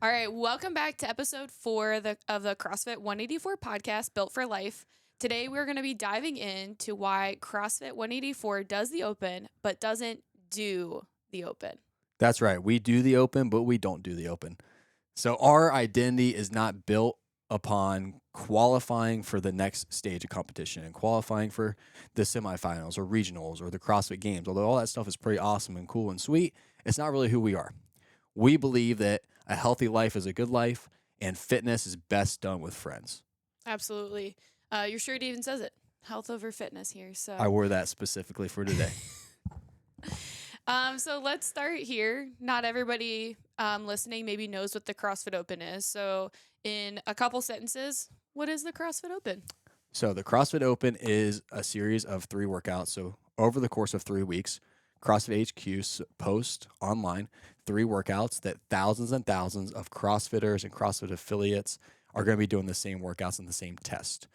All right, welcome back to episode 4 of the CrossFit 184 podcast, Built for Life. Today, we're going to be diving into why CrossFit 184 does the open, but doesn't do the open. That's right. We do the open, but we don't do the open. So our identity is not built upon qualifying for the next stage of competition and qualifying for the semifinals or regionals or the CrossFit Games. Although all that stuff is pretty awesome and cool and sweet, it's not really who we are. We believe that a healthy life is a good life, and fitness is best done with friends. Absolutely. Your shirt even says it. Health over fitness here. So I wore that specifically for today. So let's start here. Not everybody listening maybe knows what the CrossFit Open is. So in a couple sentences, what is the CrossFit Open? So the CrossFit Open is a series of 3 workouts. So over the course of 3 weeks, CrossFit HQ posts online 3 workouts that thousands and thousands of CrossFitters and CrossFit affiliates are going to be doing the same workouts in the same test,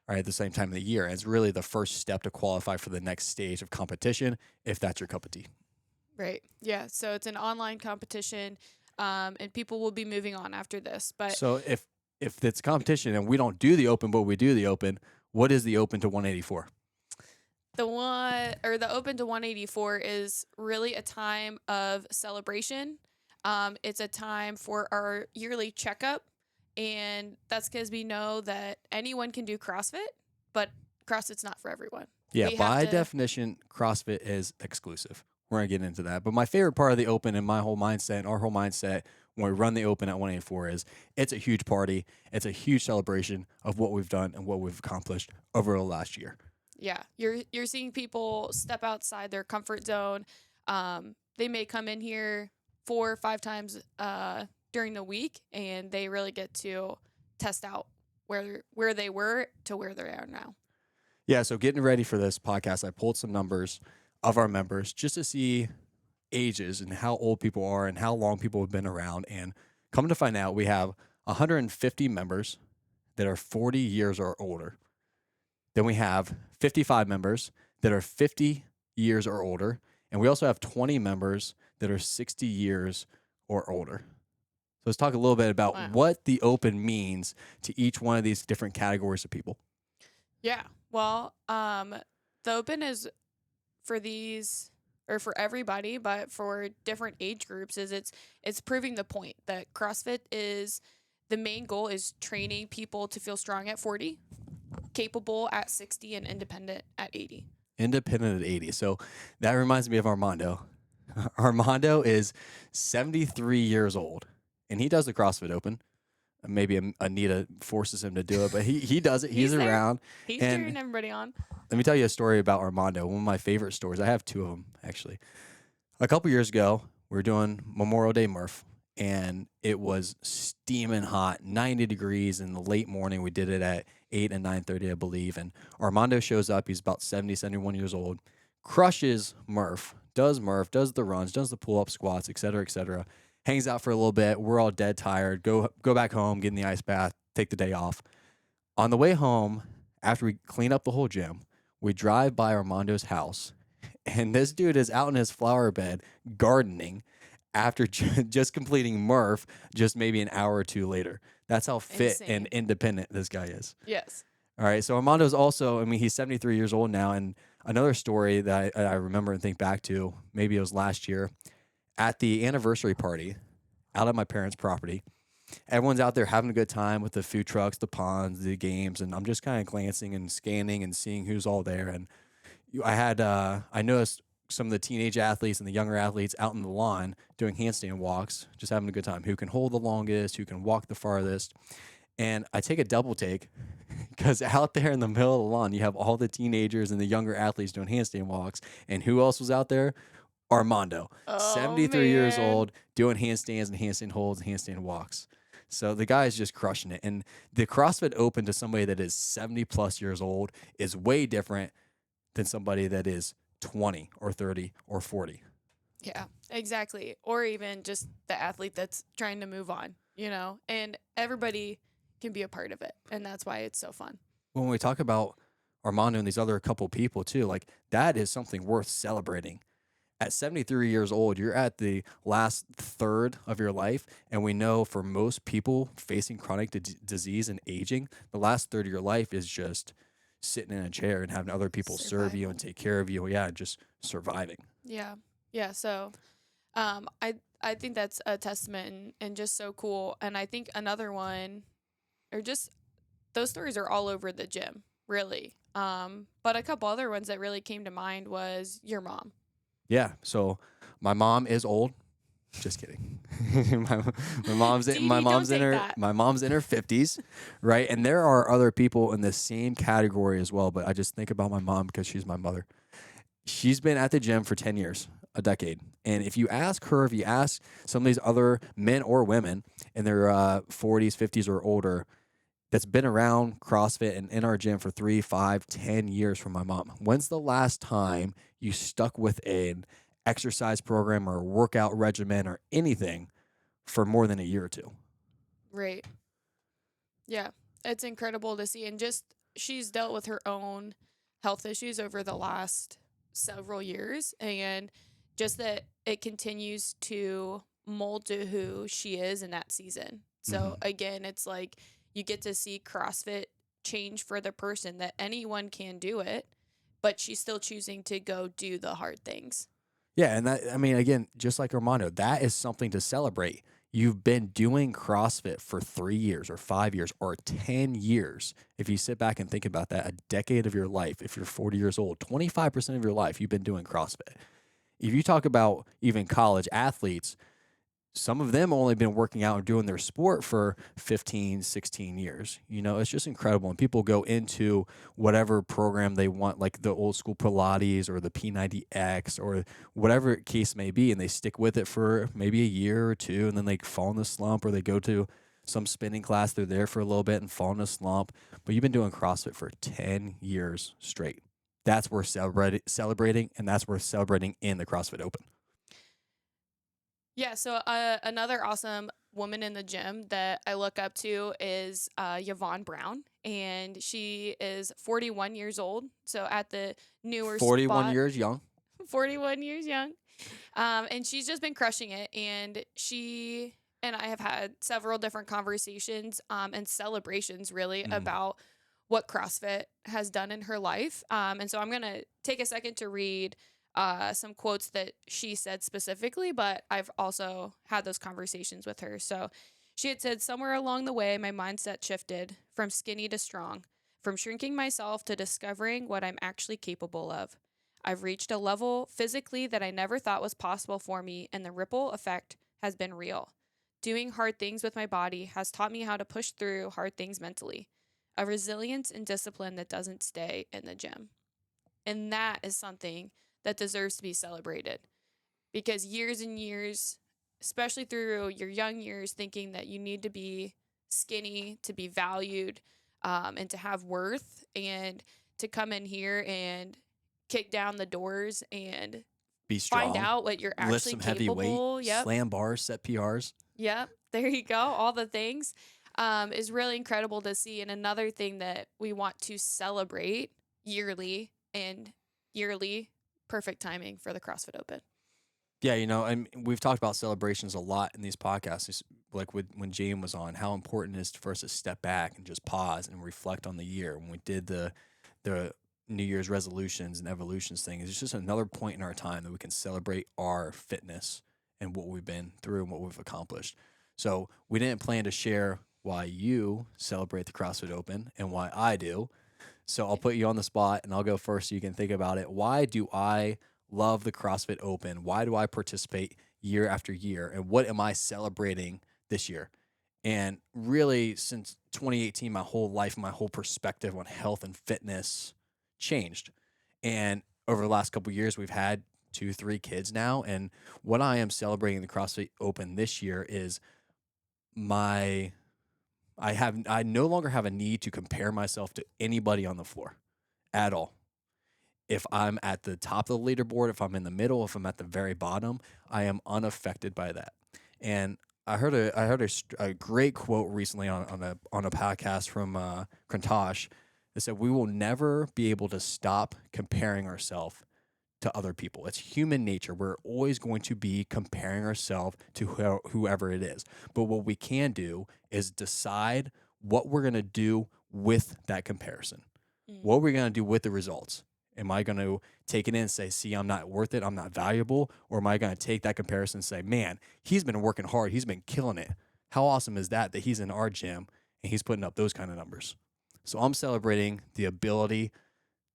all right, at the same time of the year. And it's really the first step to qualify for the next stage of competition, if that's your cup of tea. Right. Yeah. So it's an online competition, and people will be moving on after this. But So if it's competition and we don't do the open, but we do the open, what is the open to 184? the open to 184 is really a time of celebration. It's a time for our yearly checkup, and that's because we know that anyone can do CrossFit, but CrossFit's not for everyone. Yeah, We have by to- definition, CrossFit is exclusive. We're going to get into that. But my favorite part of the open and my whole mindset and our whole mindset when we run the open at 184 is it's a huge party. It's a huge celebration of what we've done and what we've accomplished over the last year. Yeah, you're seeing people step outside their comfort zone. They may come in here 4 or 5 times during the week, and they really get to test out where they were to where they are now. Yeah, so getting ready for this podcast, I pulled some numbers of our members just to see ages and how old people are and how long people have been around. And come to find out, we have 150 members that are 40 years or older. Then we have 55 members that are 50 years or older. And we also have 20 members that are 60 years or older. So let's talk a little bit about Wow. what the open means to each one of these different categories of people. Yeah. Well, the open is for these or for everybody, but for different age groups it's proving the point that CrossFit is the main goal is training people to feel strong at 40, capable at 60, and independent at 80. Independent at 80. So that reminds me of Armando. Armando is 73 years old, and he does the CrossFit Open. Maybe Anita forces him to do it, but he does it. He's there. around. He's And- cheering everybody on. Let me tell you a story about Armando. One of my favorite stories. I have 2 of them, actually. A couple years ago, we were doing Memorial Day Murph, and it was steaming hot, 90 degrees in the late morning. We did it at 8 and 9:30, I believe. And Armando shows up. He's about 70, 71 years old, crushes Murph, does the runs, does the pull-up squats, et cetera, hangs out for a little bit. We're all dead tired. Go back home, get in the ice bath, take the day off. On the way home, after we clean up the whole gym, we drive by Armando's house, and this dude is out in his flower bed gardening after just completing Murph just maybe an hour or 2 later. That's how fit Insane. and independent this guy is. Yes. All right, so Armando's also, he's 73 years old now, and another story that I remember and think back to, maybe it was last year, at the anniversary party out at my parents' property. Everyone's out there having a good time with the food trucks, the ponds, the games, and I'm just kind of glancing and scanning and seeing who's all there. And I noticed some of the teenage athletes and the younger athletes out in the lawn doing handstand walks, just having a good time. Who can hold the longest, who can walk the farthest. And I take a double take because out there in the middle of the lawn, you have all the teenagers and the younger athletes doing handstand walks. And who else was out there? Armando, Oh, 73 years man. old, doing handstands and handstand holds and handstand walks. So the guy is just crushing it. And the CrossFit Open to somebody that is 70 plus years old is way different than somebody that is 20 or 30 or 40. Yeah, exactly. Or even just the athlete that's trying to move on, and everybody can be a part of it. And that's why it's so fun. When we talk about Armando and these other couple people too, like that is something worth celebrating. At 73 years old, you're at the last third of your life. And we know for most people facing chronic disease and aging, the last third of your life is just sitting in a chair and having other people serve you and Survival. take care of you. Yeah, just surviving. Yeah. Yeah. So I think that's a testament and just so cool. And I think another one, or just those stories are all over the gym, really. But a couple other ones that really came to mind was your mom. Yeah. So my mom is old. Just kidding. my, Dee Dee, don't take that. my mom's in her 50s, right? And there are other people in the same category as well, but I just think about my mom because she's my mother. She's been at the gym for 10 years, a decade. And if you ask her, if you ask some of these other men or women in their 40s, 50s, or older that's been around CrossFit and in our gym for 3, 5, 10 years from my mom, when's the last time you stuck with an exercise program or workout regimen or anything for more than a year or two? Right. Yeah. It's incredible to see. And just she's dealt with her own health issues over the last several years. And just that it continues to mold to who she is in that season. So Hmm. again, it's like you get to see CrossFit change for the person that anyone can do it, but she's still choosing to go do the hard things. Yeah, and that, I mean, again, just like Armando, that is something to celebrate. You've been doing CrossFit for 3 years or 5 years or 10 years. If you sit back and think about that, a decade of your life, if you're 40 years old, 25% of your life, you've been doing CrossFit. If you talk about even college athletes, some of them only been working out and doing their sport for 15, 16 years. It's just incredible. And people go into whatever program they want, like the old school Pilates or the P90X or whatever case may be, and they stick with it for maybe a year or two, and then they fall in the slump, or they go to some spinning class. They're there for a little bit and fall in a slump. But you've been doing CrossFit for 10 years straight. That's worth celebrating, and that's worth celebrating in the CrossFit Open. Yeah, so another awesome woman in the gym that I look up to is Yvonne Brown, and she is 41 years old. So at the newer 41 spot, years young. 41 years young. And she's just been crushing it. And she and I have had several different conversations and celebrations really Mhm. about what CrossFit has done in her life. And so I'm going to take a second to read some quotes that she said specifically, but I've also had those conversations with her. So she had said, somewhere along the way, my mindset shifted from skinny to strong, from shrinking myself to discovering what I'm actually capable of. I've reached a level physically that I never thought was possible for me, and the ripple effect has been real. Doing hard things with my body has taught me how to push through hard things mentally, a resilience and discipline that doesn't stay in the gym. And that is something that deserves to be celebrated because years and years, especially through your young years, thinking that you need to be skinny to be valued and to have worth, and to come in here and kick down the doors and Be find strong, out what you're lift actually some heavy weight, capable. Yep. slam bars, set PRs. Yep. There you go. All the things is really incredible to see. And another thing that we want to celebrate yearly and yearly, perfect timing for the CrossFit Open. Yeah, and we've talked about celebrations a lot in these podcasts, like when Jane was on, how important it is for us to step back and just pause and reflect on the year. When we did the New Year's resolutions and evolutions thing, it's just another point in our time that we can celebrate our fitness and what we've been through and what we've accomplished. So we didn't plan to share why you celebrate the CrossFit Open and why I do. So I'll put you on the spot and I'll go first so you can think about it. Why do I love the CrossFit Open? Why do I participate year after year? And what am I celebrating this year? And really, since 2018, my whole life, my whole perspective on health and fitness changed. And over the last couple of years, we've had 2, 3 kids now. And what I am celebrating the CrossFit Open this year is my I no longer have a need to compare myself to anybody on the floor at all. If I'm at the top of the leaderboard, if I'm in the middle, if I'm at the very bottom, I am unaffected by that. And I heard a great quote recently on a podcast from Krantosh that said, "We will never be able to stop comparing ourselves to other people. It's human nature. We're always going to be comparing ourselves to whoever it is. But what we can do is decide what we're going to do with that comparison. What are we going to do with the results? Am I going to take it in and say, see, I'm not worth it, I'm not valuable? Or am I going to take that comparison and say, man, he's been working hard, he's been killing it. How awesome is that he's in our gym and he's putting up those kind of numbers? So I'm celebrating the ability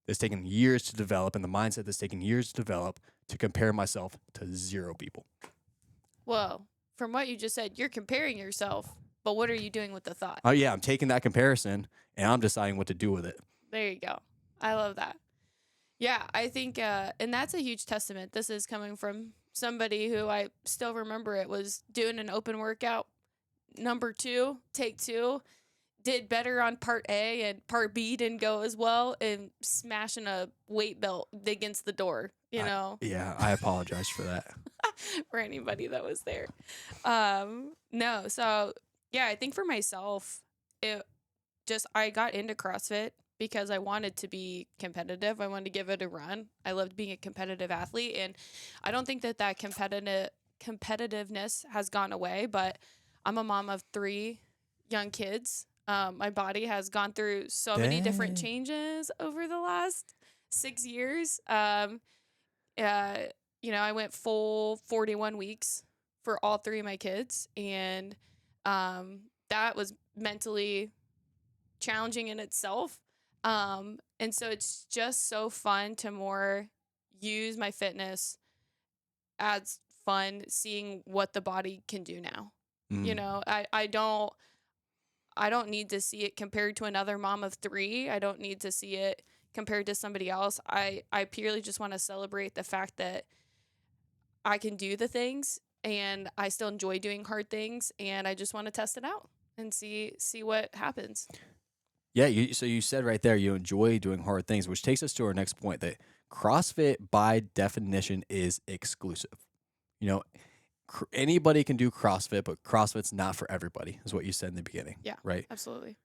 that's taken years to develop and the mindset that's taken years to develop to compare myself to 0 people. Well, from what you just said, you're comparing yourself, but what are you doing with the thought? Oh, yeah, I'm taking that comparison and I'm deciding what to do with it. There you go. I love that. Yeah, I think, and that's a huge testament. This is coming from somebody who I still remember it was doing an open workout, number 2, take 2, did better on part A and part B didn't go as well, and smashing a weight belt against the door, you know? I apologize for that. For anybody that was there. No, so yeah, I think for myself, I got into CrossFit because I wanted to be competitive. I wanted to give it a run. I loved being a competitive athlete, and I don't think that competitiveness has gone away, but I'm a mom of 3 young kids. My body has gone through so many different changes over the last 6 years. I went full 41 weeks for all 3 of my kids, and that was mentally challenging in itself. And so it's just so fun to more use my fitness as fun, seeing what the body can do now. You know, I don't need to see it compared to another mom of 3. I don't need to see it compared to somebody else. I purely just want to celebrate the fact that I can do the things and I still enjoy doing hard things, and I just want to test it out and see what happens. Yeah, so you said right there you enjoy doing hard things, which takes us to our next point that CrossFit by definition is exclusive. You know, anybody can do CrossFit, but CrossFit's not for everybody, is what you said in the beginning. Yeah, right? Absolutely.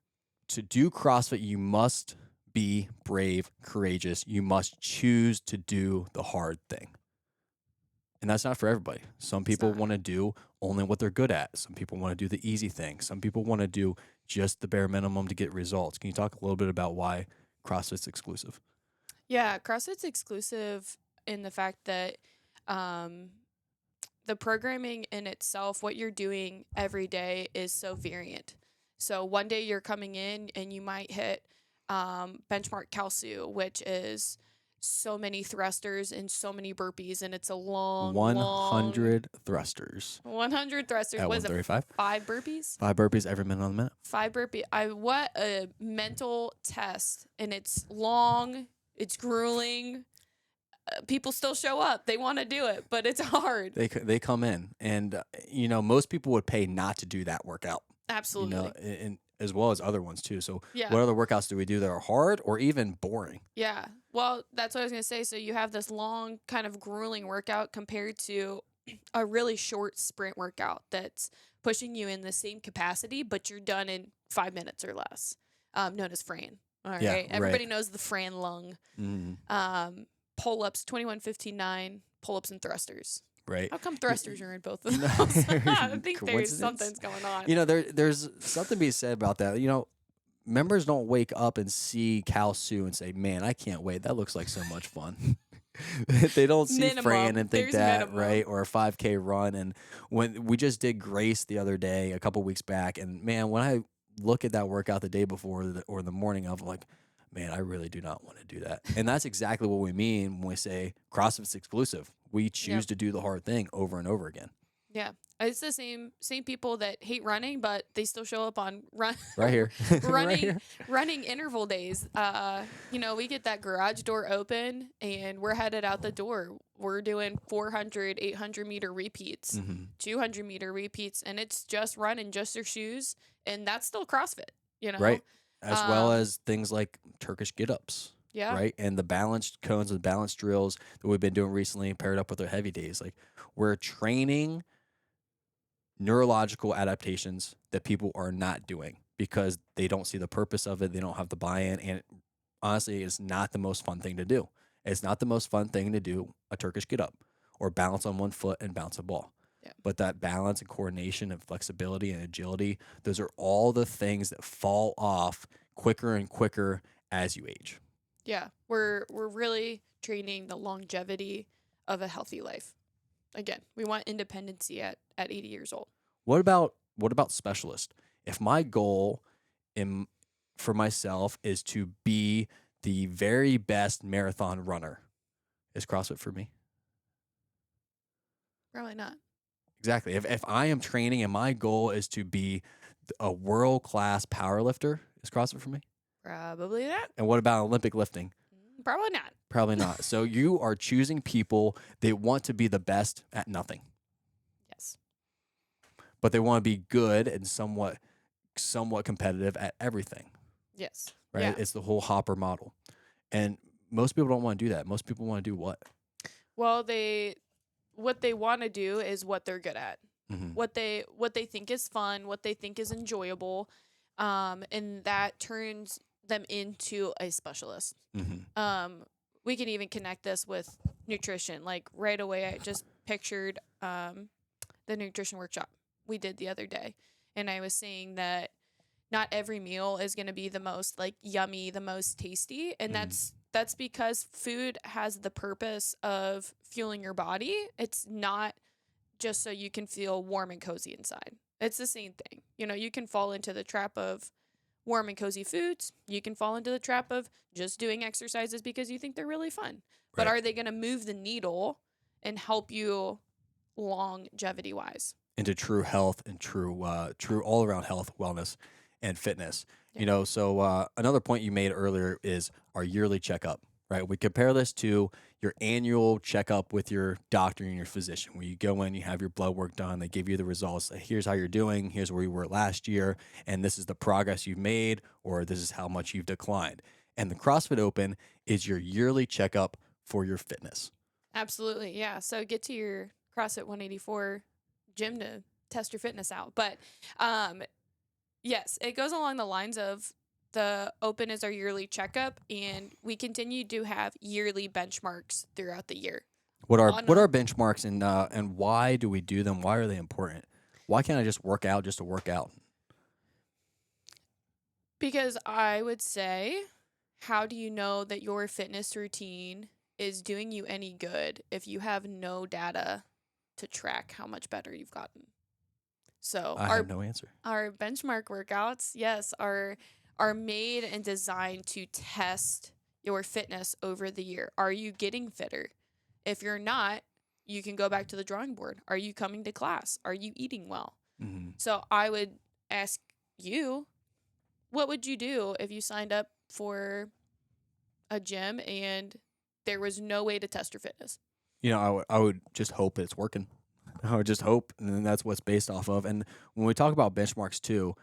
To do CrossFit, you must be brave, courageous. You must choose to do the hard thing. And that's not for everybody. Some people want to do only what they're good at. Some people want to do the easy thing. Some people want to do just the bare minimum to get results. Can you talk a little bit about why CrossFit's exclusive? Yeah, CrossFit's exclusive in the fact that the programming in itself, what you're doing every day, is so variant. So one day you're coming in and you might hit benchmark Kalsu, which is so many thrusters and so many burpees, and it's a long 100 thrusters. 100 thrusters. At What is it? 135? 5 burpees? 5 burpees every minute on the minute. 5 burpee. What a mental test, and it's long. It's grueling. People still show up. They want to do it, but it's hard. They come in, and most people would pay not to do that workout. Absolutely. And as well as other ones too. So Yeah. what other workouts do we do that are hard or even boring? Yeah. Well, that's what I was going to say. So you have this long, kind of grueling workout compared to a really short sprint workout that's pushing you in the same capacity, but you're done in 5 minutes or less, known as Fran. All right. Yeah, Everybody knows the Fran lung. Pull-ups, 21, 15, 9, pull-ups and thrusters. Right. How come thrusters are in both of those? I think there's something's going on. There's something to be said about that. Members don't wake up and see Kalsu and say, man, I can't wait. That looks like so much fun. They don't see Fran and think right? Or a 5K run. And when we just did Grace the other day, a couple weeks back, and man, when I look at that workout the day before or the morning of, I'm like, man, I really do not want to do that. And that's exactly what we mean when we say CrossFit's exclusive. We choose to do the hard thing over and over again. Yeah. It's the same people that hate running, but they still show up on right here. running interval days. We get that garage door open and we're headed out the door. We're doing 400, 800 meter repeats, 200 meter repeats, and it's just running, just your shoes. And that's still CrossFit, Right. As well as things like Turkish get-ups. Yeah. Right. And the balanced cones and the balanced drills that we've been doing recently paired up with our heavy days. Like, we're training neurological adaptations that people are not doing because they don't see the purpose of it. They don't have the buy-in. And honestly, it's not the most fun thing to do. It's not the most fun thing to do, a Turkish get up or balance on one foot and bounce a ball. Yeah. But that balance and coordination and flexibility and agility, those are all the things that fall off quicker and quicker as you age. Yeah. We're really training the longevity of a healthy life. Again, we want independency at 80 years old. What about specialist? If my goal for myself is to be the very best marathon runner, is CrossFit for me? Probably not. Exactly. If I am training and my goal is to be a world-class power lifter, is CrossFit for me? Probably not. And what about Olympic lifting? Probably not. Probably not. So you are choosing people that want to be the best at nothing, Yes. but they want to be good and somewhat competitive at everything, Yes. right? Yeah. It's the whole hopper model. And most people don't want to do that. Most people want to do what? Well, what they want to do is what they're good at. Mm-hmm. What they think is fun, what they think is enjoyable, and that turns them into a specialist. Mm-hmm. We can even connect this with nutrition. Like right away, I just pictured the nutrition workshop we did the other day, and I was saying that not every meal is going to be the most like yummy, the most tasty, and that's because food has the purpose of fueling your body. It's not just so you can feel warm and cozy inside. It's the same thing. You can fall into the trap of warm and cozy foods. You can fall into the trap of just doing exercises because you think they're really fun. But Right. are they going to move the needle and help you longevity wise? Into true health and true all around health, wellness, and fitness. Yeah. So another point you made earlier is our yearly checkup, right? We compare this to your annual checkup with your doctor and your physician, where you go in, you have your blood work done, they give you the results. Here's how you're doing, here's where you were last year, and this is the progress you've made, or this is how much you've declined. And the CrossFit Open is your yearly checkup for your fitness. Absolutely. Yeah. So get to your CrossFit 184 gym to test your fitness out. But yes, it goes along the lines of the Open is our yearly checkup, and we continue to have yearly benchmarks throughout the year. What are benchmarks and why do we do them? Why are they important? Why can't I just work out just to work out? Because I would say, how do you know that your fitness routine is doing you any good if you have no data to track how much better you've gotten? So I have no answer. our benchmark workouts, yes, are made and designed to test your fitness over the year. Are you getting fitter? If you're not, you can go back to the drawing board. Are you coming to class? Are you eating well? Mm-hmm. So I would ask you, what would you do if you signed up for a gym and there was no way to test your fitness? I would just hope it's working. I would just hope, and then that's what's based off of. And when we talk about benchmarks too,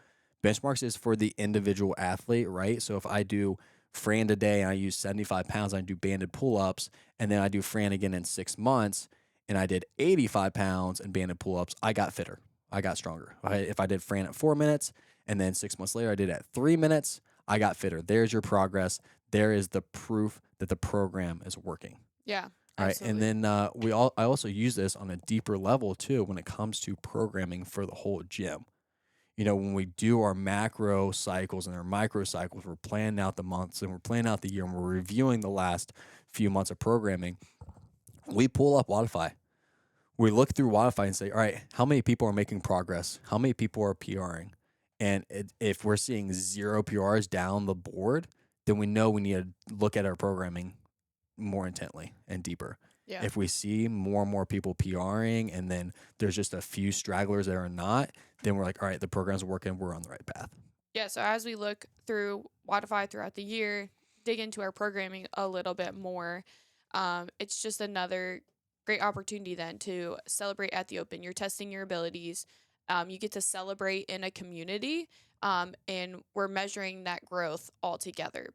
benchmarks is for the individual athlete, right? So if I do Fran today and I use 75 pounds, I do banded pull-ups, and then I do Fran again in 6 months, and I did 85 pounds and banded pull-ups, I got fitter. I got stronger. If I did Fran at 4 minutes, and then 6 months later I did it at 3 minutes, I got fitter. There's your progress. There is the proof that the program is working. Yeah. Right. Absolutely. And then I also use this on a deeper level too when it comes to programming for the whole gym. When we do our macro cycles and our micro cycles, we're planning out the months and we're planning out the year and we're reviewing the last few months of programming. We pull up Wodify. We look through Wodify and say, all right, how many people are making progress? How many people are PRing? And if we're seeing 0 PRs down the board, then we know we need to look at our programming more intently and deeper. Yeah. If we see more and more people PRing and then there's just a few stragglers that are not, then we're like, all right, the program's working, we're on the right path. Yeah, so as we look through Wodify throughout the year, dig into our programming a little bit more, it's just another great opportunity then to celebrate at the Open. You're testing your abilities. You get to celebrate in a community, and we're measuring that growth all together.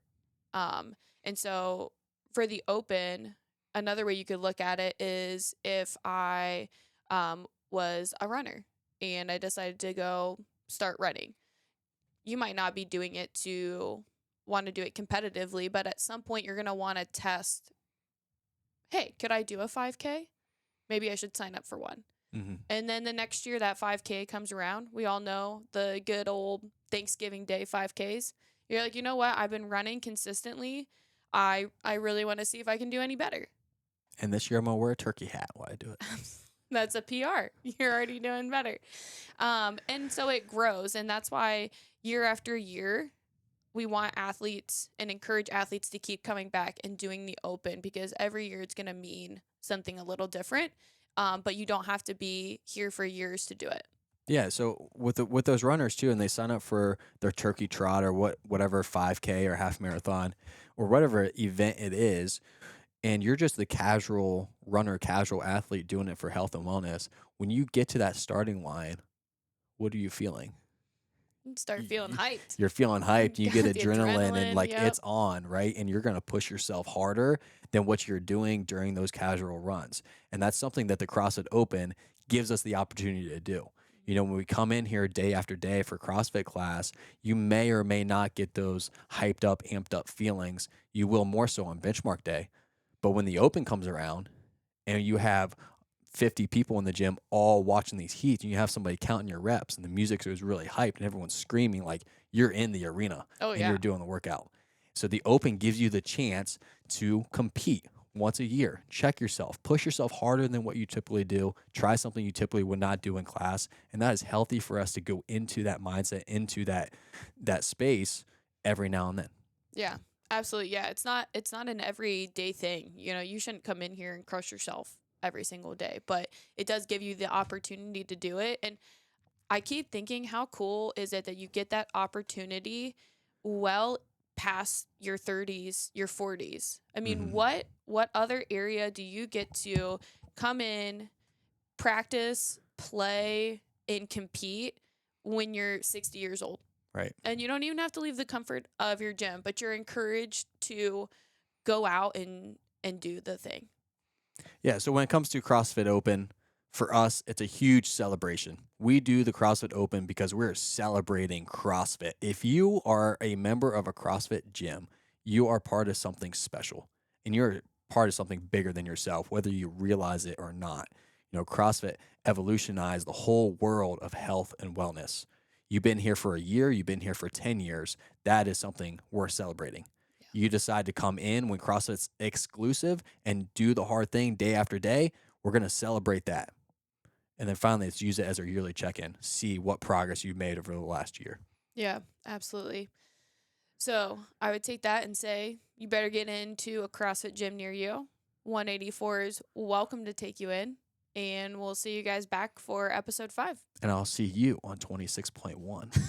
And so for the Open, another way you could look at it is if I was a runner and I decided to go start running. You might not be doing it to want to do it competitively, but at some point you're going to want to test hey, could I do a 5K? Maybe I should sign up for one. Mm-hmm. And then the next year that 5K comes around. We all know the good old Thanksgiving Day 5Ks. You're like, you know what? I've been running consistently. I really want to see if I can do any better. And this year I'm gonna wear a turkey hat while I do it. That's a PR. You're already doing better. And so it grows. And that's why year after year, we want athletes and encourage athletes to keep coming back and doing the open, because every year it's going to mean something a little different. But you don't have to be here for years to do it. Yeah, so with those runners too, and they sign up for their turkey trot or whatever 5K or half marathon or whatever event it is, and you're just the casual runner, casual athlete doing it for health and wellness. When you get to that starting line, what are you feeling? You start feeling hyped. You're feeling hyped. You get The adrenaline and like yep. it's on, right? And you're going to push yourself harder than what you're doing during those casual runs. And that's something that the CrossFit Open gives us the opportunity to do. You know, when we come in here day after day for CrossFit class, you may or may not get those hyped up, amped up feelings. You will more so on benchmark day. But when the Open comes around and you have 50 people in the gym all watching these heats, and you have somebody counting your reps, and the music is really hyped and everyone's screaming like you're in the arena and you're doing the workout. So the Open gives you the chance to compete once a year. Check yourself, push yourself harder than what you typically do, try something you typically would not do in class. And that is healthy for us to go into that mindset, into that space every now and then. Yeah, absolutely. Yeah, it's not an everyday thing. You know, you shouldn't come in here and crush yourself every single day, but it does give you the opportunity to do it. And I keep thinking, how cool is it that you get that opportunity well past your 30s, your 40s? I mean, what other area do you get to come in, practice, play, and compete when you're 60 years old? Right. And you don't even have to leave the comfort of your gym, but you're encouraged to go out and do the thing. Yeah. So when it comes to CrossFit Open, for us, it's a huge celebration. We do the CrossFit Open because we're celebrating CrossFit. If you are a member of a CrossFit gym, you are part of something special and you're part of something bigger than yourself, whether you realize it or not. You know, CrossFit evolutionized the whole world of health and wellness. You've been here for a year, you've been here for 10 years. That is something worth celebrating. You decide to come in when CrossFit's exclusive and do the hard thing day after day, we're going to celebrate that. And then finally, let's use it as our yearly check-in, see what progress you've made over the last year. Yeah, absolutely. So I would take that and say, you better get into a CrossFit gym near you. 184 is welcome to take you in. And we'll see you guys back for episode 5. And I'll see you on 26.1.